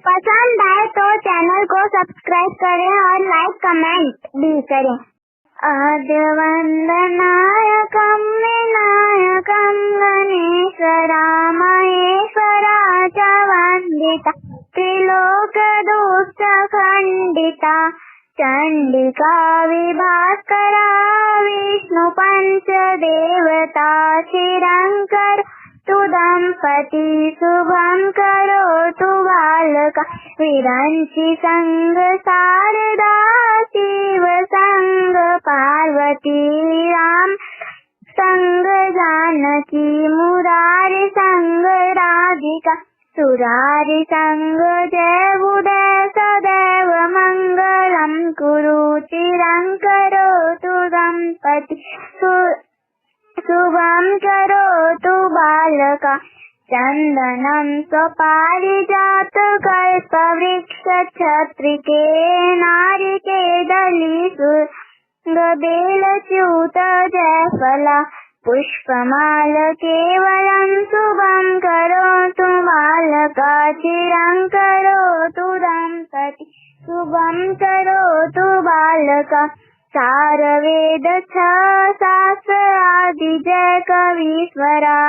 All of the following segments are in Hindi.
पसंद आए तो चैनल को सब्सक्राइब करें और लाइक कमेंट भी करें। आद्यवन्दनायकं विनायकं गणेशरा महेश्वरा च वन्दिता त्रिलोकदुष्टखण्डिता चण्डिका विभास्करा विष्णु पञ्चदेवता चिरङ्कर तु दम्पति शुभं करोतु बालका विरंचि संग शारदा शिव संग पार्वती राम संग जानकी मुरारी संग राधिका सुरारी संग जय उदय सदैव मंगलम कुरु चिरं करोतु दम्पति शुभं करोतु बालका चंदनं स्वपारिजात कल्पवृक्ष छत्रिके नारिकेदली सुगंधबेलच्युत जयफला पुष्पमाल केवलं शुभं करोतु बालका चिरं करोतु दम्पति शुभं करोतु बालका सारवेद शास्त्र आदि जय कवीश्वरा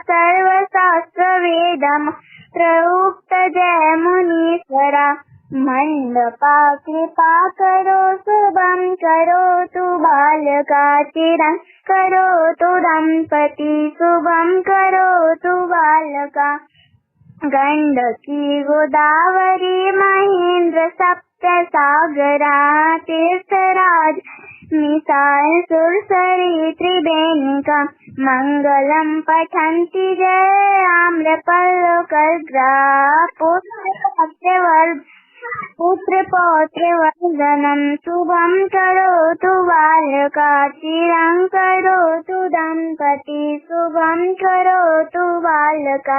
सर्वशास्त्र वेदम प्रयुक्त जय मुनीश्वरा मंडपा कृपा करो शुभं करोतु बालका चिरं करोतु दम्पति शुभं करोतु बालका गंडकी गोदावरी महेंद्र सप्त सागरा तीर्थराज मिसाल सुरसरी त्रिवेणिका मंगलम पठन्ति जय आम्रफलोकग्रा पुत्र पौत्र वर्धनम शुभं करोतु बालका चिरं करोतु दम्पति शुभं करोतु बालका।